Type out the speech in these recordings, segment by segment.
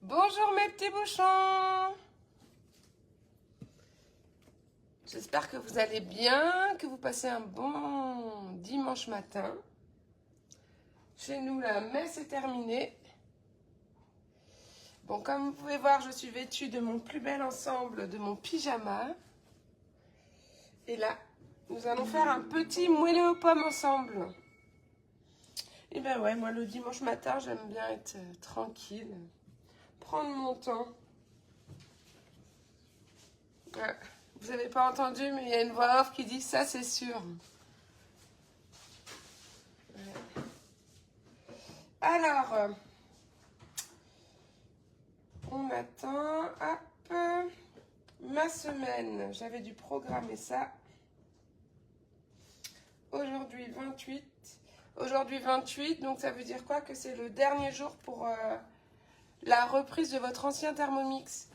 Bonjour mes petits bouchons. J'espère que vous allez bien, que vous passez un bon dimanche matin. Chez nous, la messe est terminée. Bon, comme vous pouvez voir, je suis vêtue de mon plus bel ensemble, de mon pyjama. Et là, nous allons faire un petit moelleux aux pommes ensemble. Et ben ouais, moi le dimanche matin, j'aime bien être tranquille. Prendre mon temps. Ouais. Vous n'avez pas entendu, mais il y a une voix off qui dit ça, c'est sûr. Ouais. Alors, on attend. Hop. Ma semaine, j'avais dû programmer ça. Aujourd'hui 28. Aujourd'hui 28, donc ça veut dire quoi? Que c'est le dernier jour pour la reprise de votre ancien Thermomix.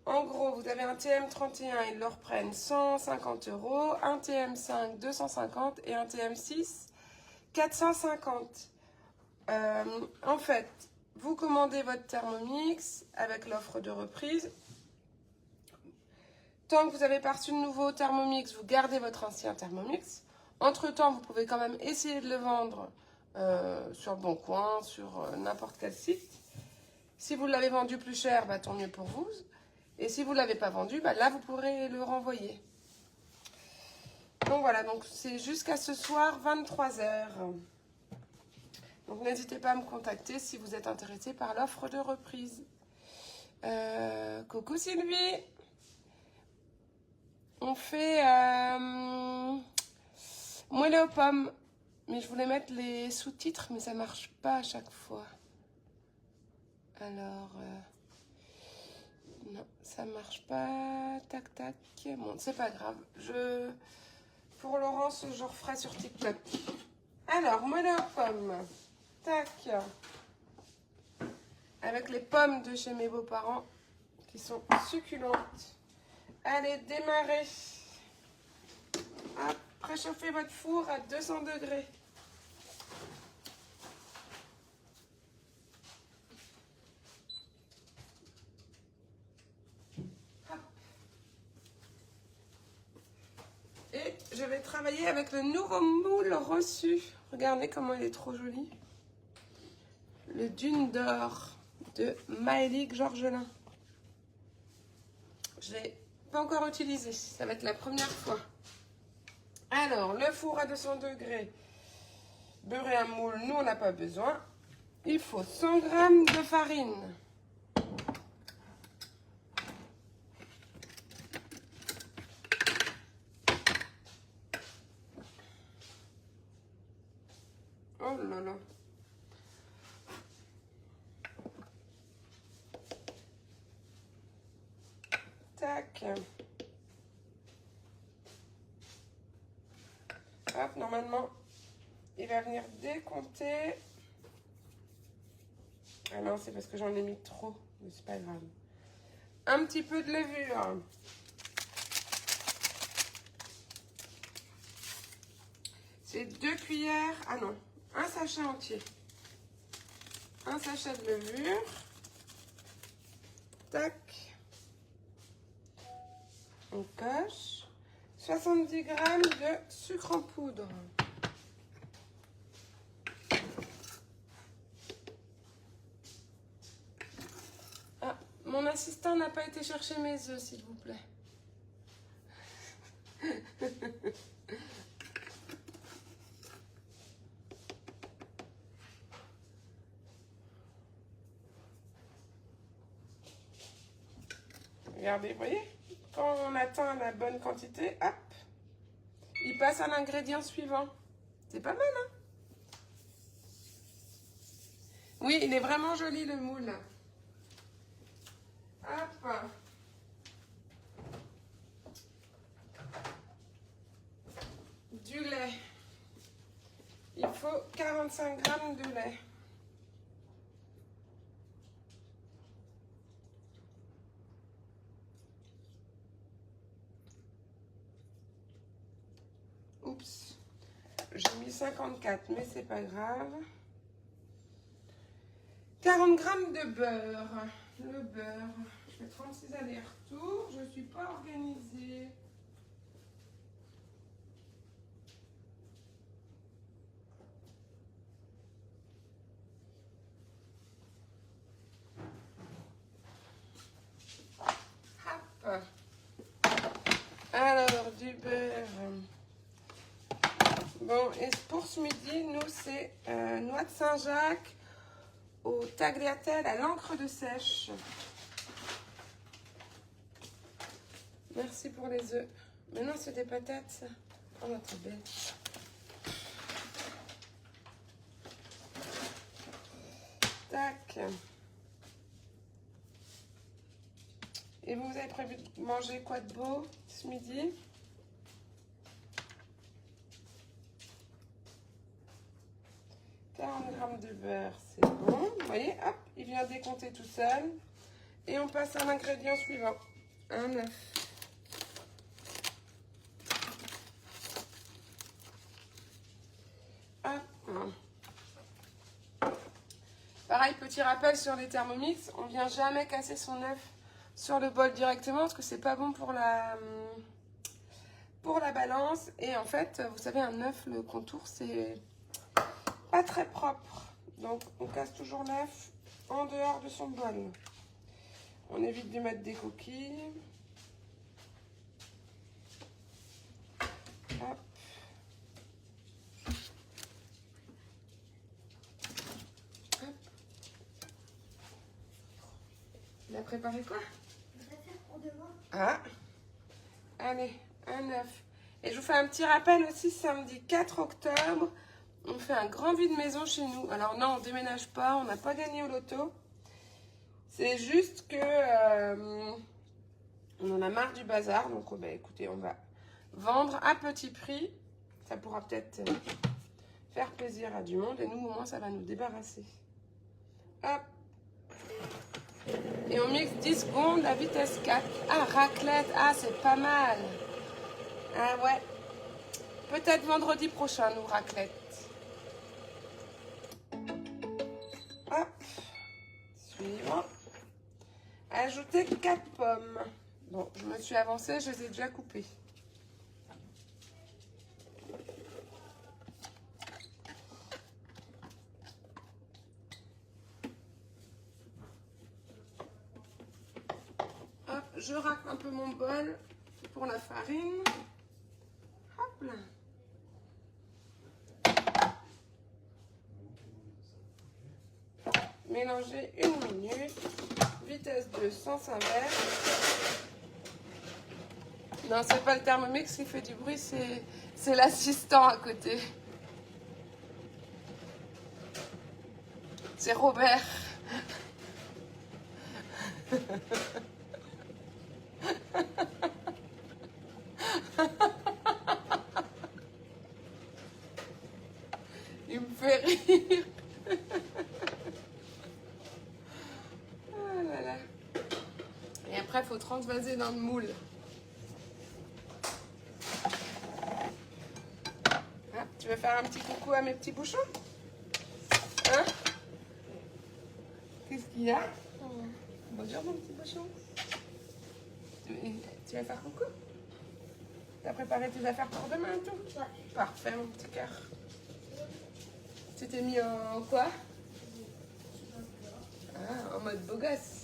En gros, vous avez un TM31, ils le reprennent 150 €, un TM5 250 et un TM6 450. En fait, vous commandez votre Thermomix avec l'offre de reprise. Tant que vous n'avez pas reçu de nouveau Thermomix, vous gardez votre ancien Thermomix. Entre-temps, vous pouvez quand même essayer de le vendre sur Boncoin, sur n'importe quel site. Si vous l'avez vendu plus cher, bah, tant mieux pour vous. Et si vous ne l'avez pas vendu, bah, là, vous pourrez le renvoyer. Donc voilà, donc c'est jusqu'à ce soir, 23 h. Donc n'hésitez pas à me contacter si vous êtes intéressé par l'offre de reprise. Coucou Sylvie. On fait moelleux aux pommes. Mais je voulais mettre les sous-titres, mais ça marche pas à chaque fois. Alors, non, ça marche pas. Tac, tac. Bon, c'est pas grave. Pour Laurence, je referai sur TikTok. Alors, moelleux aux pommes. Tac. Avec les pommes de chez mes beaux-parents, qui sont succulentes. Allez, démarrez. Hop, préchauffez votre four à 200 degrés. Hop. Et je vais travailler avec le nouveau moule reçu. Regardez comment il est trop joli. Le Dune d'or de Maëlique Georgelin. Je ne l'ai pas encore utilisé. Ça va être la première fois. Alors, le four à 200 degrés. Beurrer un moule, nous, on n'a pas besoin. Il faut 100 g de farine. Oh là là. Tac. Hop, normalement, il va venir décompter. Ah non, c'est parce que j'en ai mis trop, mais c'est pas grave. Un petit peu de levure. C'est 2 cuillères, ah non, un sachet entier. Un sachet de levure. Tac. On coche. 70 g de sucre en poudre. Ah, mon assistant n'a pas été chercher mes œufs, s'il vous plaît. Regardez, vous voyez? Quand on atteint la bonne quantité, hop, il passe à l'ingrédient suivant. C'est pas mal, hein? Oui, il est vraiment joli, le moule. Hop. Du lait. Il faut 45 g de lait. Oups. J'ai mis 54, mais c'est pas grave. 40 g de beurre. le beurre. Je fais 36 allers-retours. Je ne suis pas organisée. Hop. Alors, du beurre. Bon, et pour ce midi, nous, c'est noix de Saint-Jacques au tagliatelle à l'encre de sèche. Merci pour les œufs. Maintenant, c'est des patates, ça. Oh, notre belle. Tac. Et vous avez prévu de manger quoi de beau ce midi? De beurre, c'est bon. Vous voyez, hop, il vient décompter tout seul. Et on passe à l'ingrédient suivant. Un œuf. Hop. Pareil, petit rappel sur les Thermomix, on vient jamais casser son œuf sur le bol directement parce que c'est pas bon pour la balance. Et en fait, vous savez, un œuf, le contour, c'est pas très propre. Donc, on casse toujours l'œuf en dehors de son bol. On évite de mettre des coquilles. Hop. Hop. Il a préparé quoi? Ah. Allez, un œuf. Et je vous fais un petit rappel aussi, samedi 4 octobre. On fait un grand vide maison chez nous. Alors non, on déménage pas, on n'a pas gagné au loto. C'est juste que on en a marre du bazar. Donc bah, écoutez, on va vendre à petit prix. Ça pourra peut-être faire plaisir à du monde. Et nous, au moins, ça va nous débarrasser. Hop. Et on mixe 10 secondes à vitesse 4. Ah, raclette. Ah, c'est pas mal. Ah ouais. Peut-être vendredi prochain, nous, raclette. Hop, suivant. Ajouter 4 pommes. Bon, je me suis avancée, je les ai déjà coupées. Hop, je racle un peu mon bol pour la farine. Hop là. Mélanger 1 minute. Vitesse 2 sans s'inverse. Non, c'est pas le Thermomix qui fait du bruit, c'est l'assistant à côté. C'est Robert. Il me fait rire. Oh là là. Et après, il faut transvaser dans le moule. Ah, tu veux faire un petit coucou à mes petits bouchons? Hein? Qu'est-ce qu'il y a? Bonjour mon petit bouchon. Tu vas faire coucou? Tu as préparé tes affaires pour demain et tout? Ouais. Parfait mon petit cœur. Tu t'es mis en quoi? Ah, en mode beau gosse.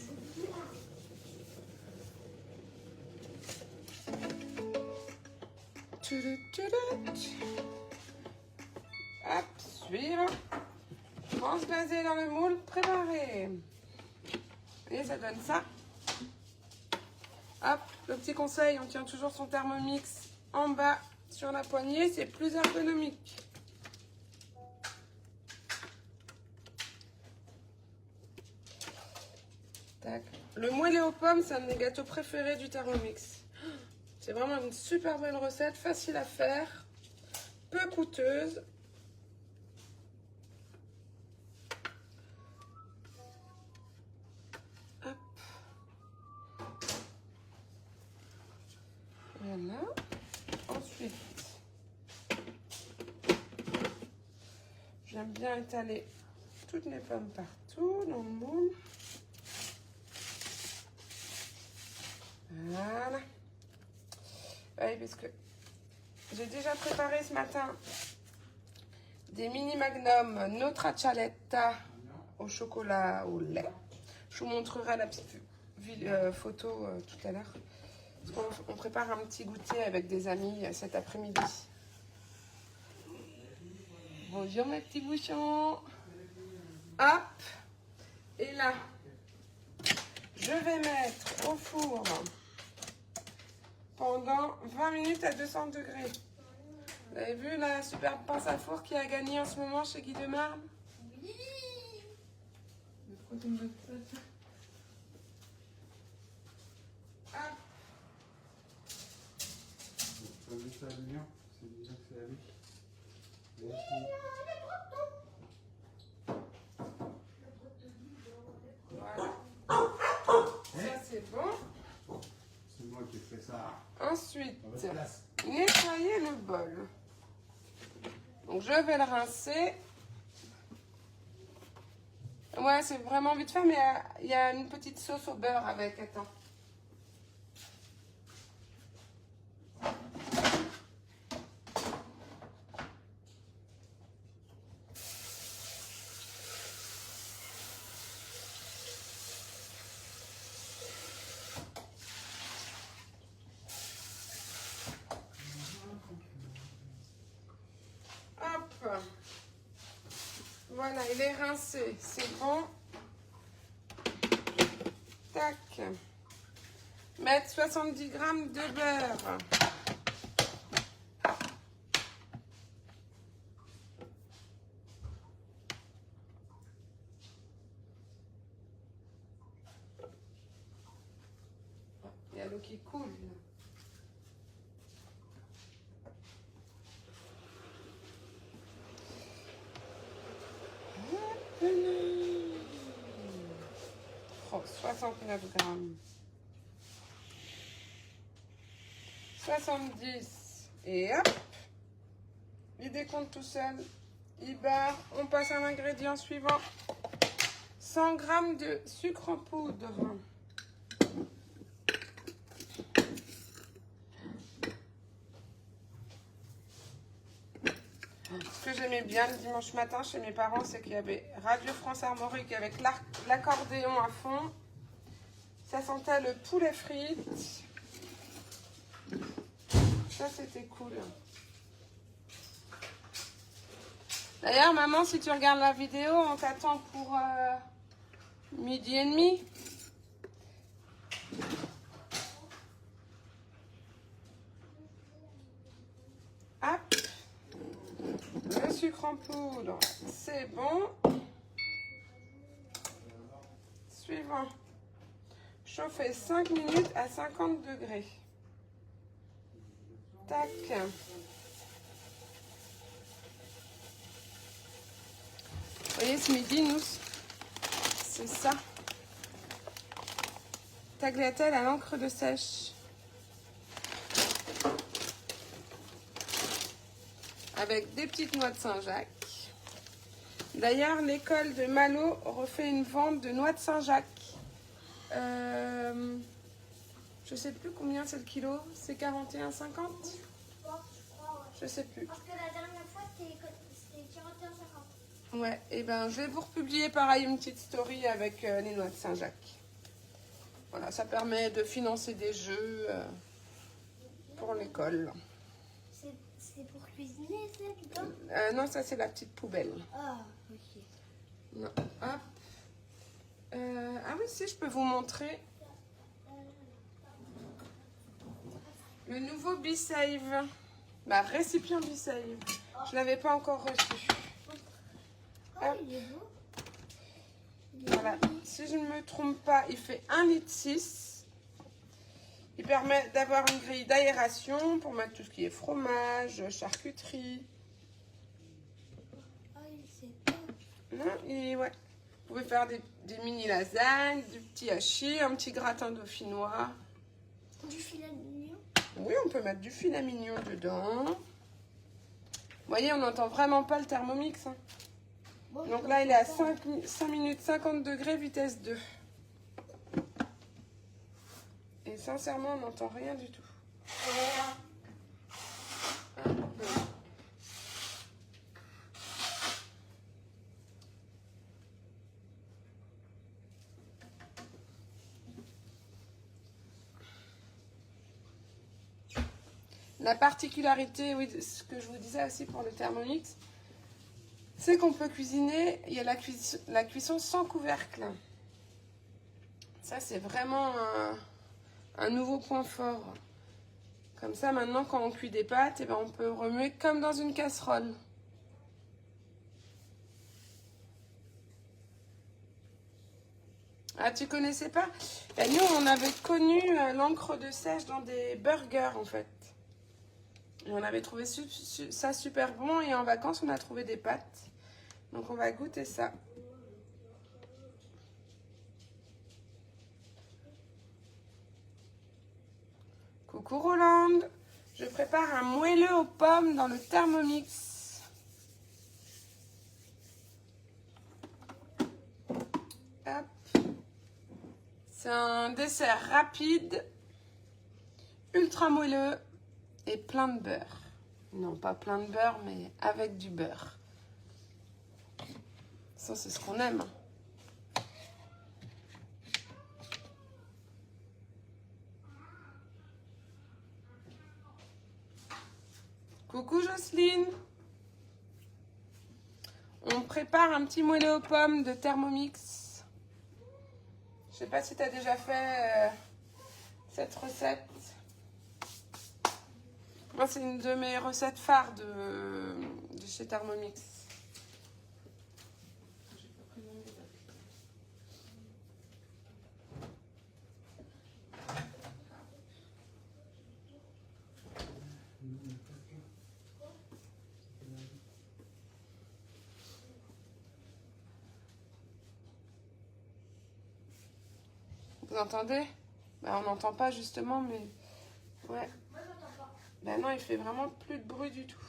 Hop, suivre. Transvaser dans le moule, préparé. Et ça donne ça. Hop, le petit conseil, on tient toujours son Thermomix en bas sur la poignée, c'est plus ergonomique. Tac. Le moellé aux pommes, c'est un de mes gâteaux préférés du Thermomix. C'est vraiment une super belle recette, facile à faire, peu coûteuse. Hop. Voilà. Ensuite, j'aime bien étaler toutes les pommes partout dans le moule. Voilà. Oui, parce que j'ai déjà préparé ce matin des mini magnum Nostracciatella au chocolat au lait. Je vous montrerai la petite photo tout à l'heure. On prépare un petit goûter avec des amis cet après-midi. Bonjour mes petits bouchons. Hop. Et là, je vais mettre au four pendant 20 minutes à 200 degrés. Vous avez vu la superbe pince à four qui a gagné en ce moment chez Guy de Marne? Oui. Pourquoi tu me donnes ça? Hop. T'as vu ça, Lilian? C'est déjà que c'est la vie. Voilà. Ça c'est bon. C'est moi qui ai fait ça. Ensuite, À votre place. nettoyer le bol. Donc je vais le rincer. Ouais, c'est vraiment vite fait, mais il y a une petite sauce au beurre avec. Attends. Hop. Voilà, il est rincé. C'est bon. Tac. Mettre 70 g de beurre. Il y a l'eau qui coule. Oh, 69 grammes. 70. Et hop. Il décompte tout seul. Il barre. On passe à l'ingrédient suivant. 100 g de sucre en poudre. Ce que j'aimais bien le dimanche matin chez mes parents, c'est qu'il y avait Radio France Armorique avec l'accordéon à fond. Ça sentait le poulet frites. Ça, c'était cool. D'ailleurs, maman, si tu regardes la vidéo, on t'attend pour 12h30. Hop. Le sucre en poudre, c'est bon. Suivant. Chauffer 5 minutes à 50 degrés. Tac. Vous voyez, ce midi, nous, c'est ça. Tagliatelle à l'encre de sèche. Avec des petites noix de Saint-Jacques. D'ailleurs, l'école de Malo refait une vente de noix de Saint-Jacques. Je sais plus combien c'est le kilo. C'est 41,50 ? Je sais plus. Parce que la dernière fois, c'était 41,50. Ouais, et ben je vais vous republier pareil une petite story avec les noix de Saint-Jacques. Voilà, ça permet de financer des jeux pour l'école. C'est pour cuisiner, ça, putain? Non, ça c'est la petite poubelle. Ah, ok. Non, hop. Ah oui, si, je peux vous montrer. Le nouveau B-Save. Bah, récipient B-Save. Je ne l'avais pas encore reçu. Oh, il est beau. Voilà. Si je ne me trompe pas, il fait 1,6 litre. Il permet d'avoir une grille d'aération pour mettre tout ce qui est fromage, charcuterie. Ah, c'est top. Non, ouais. Vous pouvez faire des mini lasagnes, du petit hachis, un petit gratin dauphinois. Du filet mignon. Oui, on peut mettre du filet mignon dedans. Vous voyez, on n'entend vraiment pas le Thermomix. Hein. Bon, Donc là, il est à 5 minutes 50 degrés, vitesse 2. Et sincèrement, on n'entend rien du tout. La particularité, oui, ce que je vous disais aussi pour le Thermomix, c'est qu'on peut cuisiner, il y a la cuisson sans couvercle. Ça, c'est vraiment un nouveau point fort. Comme ça, maintenant, quand on cuit des pâtes, eh ben, on peut remuer comme dans une casserole. Ah, tu connaissais pas? Et nous, on avait connu l'encre de sèche dans des burgers, en fait. Et on avait trouvé ça super bon. Et en vacances, on a trouvé des pâtes. Donc, on va goûter ça. Coucou Rolande. Je prépare un moelleux aux pommes dans le Thermomix. Hop. C'est un dessert rapide, ultra moelleux et plein de beurre. Non, pas plein de beurre, mais avec du beurre. Ça, c'est ce qu'on aime. Coucou Jocelyne. On prépare un petit moelleux aux pommes de Thermomix. Je sais pas si tu as déjà fait cette recette. Moi, c'est une de mes recettes phares de chez Thermomix. Vous entendez? Ben, on n'entend pas justement, mais ouais. Moi, j'entends pas. Ben non, il fait vraiment plus de bruit du tout.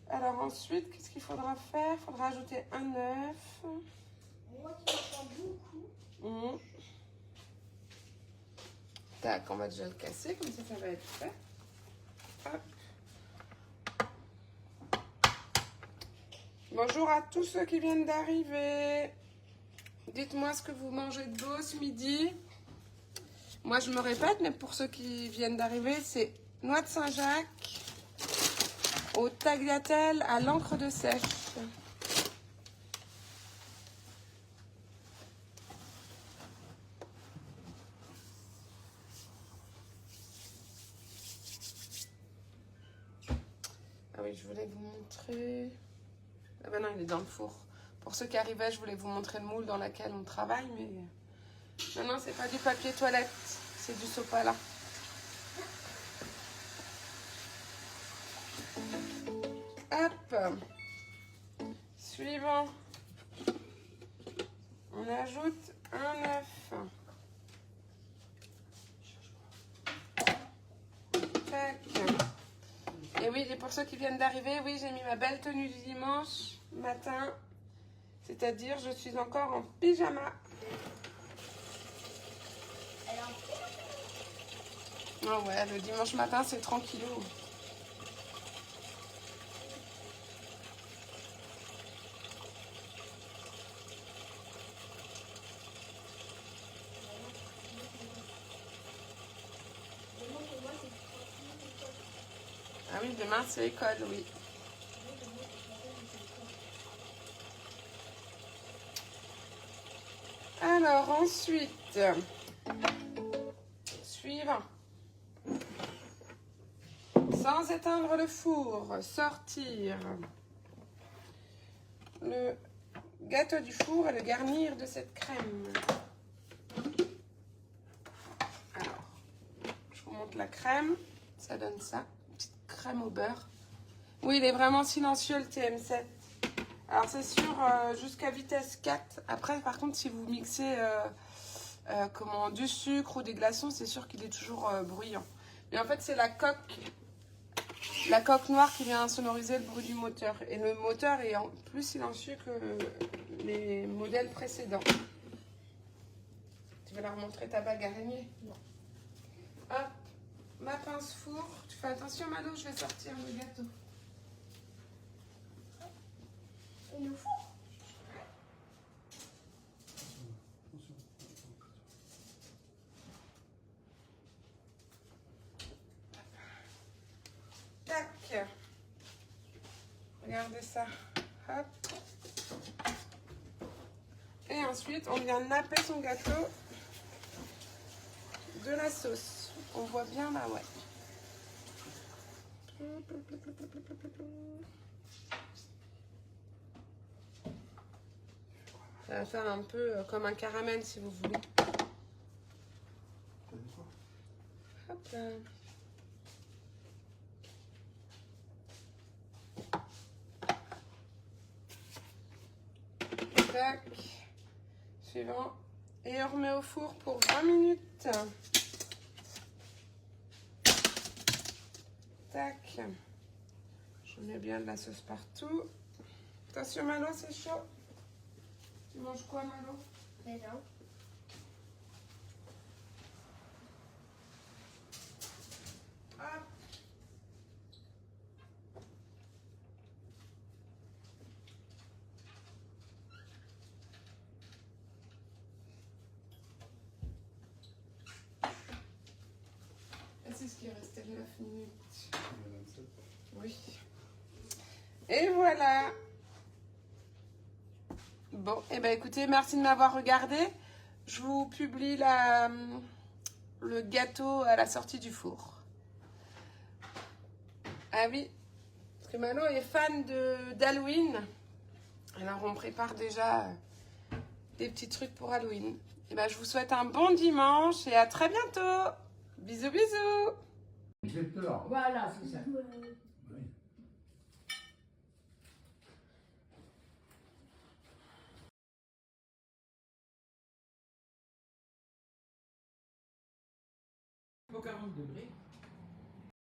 Alors ensuite, qu'est-ce qu'il faudra faire? Il faudra ajouter un œuf. Moi qui entends beaucoup. Tac, on va déjà le casser, comme ça va être fait. Hop. Bonjour à tous ceux qui viennent d'arriver. Dites-moi ce que vous mangez de beau ce midi. Moi, je me répète, mais pour ceux qui viennent d'arriver, c'est noix de Saint-Jacques au tagliatelle à l'encre de sèche. Ah oui, je voulais vous montrer... Ah ben non, il est dans le four. Pour ceux qui arrivaient, je voulais vous montrer le moule dans lequel on travaille, mais... Non, non, c'est pas du papier toilette, c'est du sopalin. Hop. Suivant. On ajoute un œuf. Tac. Et oui, et pour ceux qui viennent d'arriver, oui, j'ai mis ma belle tenue du dimanche matin. C'est-à-dire, je suis encore en pyjama. Oh ouais, le dimanche matin, c'est tranquillou. Ah oui, demain, c'est école, oui. Alors, ensuite, suivant. Sans éteindre le four, sortir le gâteau du four et le garnir de cette crème. Alors, je vous montre la crème. Ça donne ça, une petite crème au beurre. Oui, il est vraiment silencieux le TM7. Alors, c'est sûr jusqu'à vitesse 4. Après, par contre, si vous mixez du sucre ou des glaçons, c'est sûr qu'il est toujours bruyant. Mais en fait, c'est la coque noire qui vient sonoriser le bruit du moteur. Et le moteur est plus silencieux que les modèles précédents. Tu veux leur montrer ta bague araignée? Non. Hop, ma pince four. Tu fais attention, Malo, je vais sortir le gâteau. Et le four. Tac. Regardez ça. Hop. Et ensuite, on vient napper son gâteau de la sauce. On voit bien là, ouais. Ça va faire un peu comme un caramel si vous voulez. Hop là. Tac. Suivant. Et on remet au four pour 20 minutes. Tac. Je mets bien de la sauce partout. Attention Malo, c'est chaud. Tu manges quoi Malo? Mais non. Hop. Et c'est ce qui est resté 9 minutes. Oui. Et voilà. Bon, et ben écoutez, merci de m'avoir regardé. Je vous publie le gâteau à la sortie du four. Ah oui, parce que Malo est fan d'Halloween. Alors on prépare déjà des petits trucs pour Halloween. Et ben je vous souhaite un bon dimanche et à très bientôt. Bisous bisous. J'ai peur. Voilà, c'est ça. Oui. Au 40 degrés.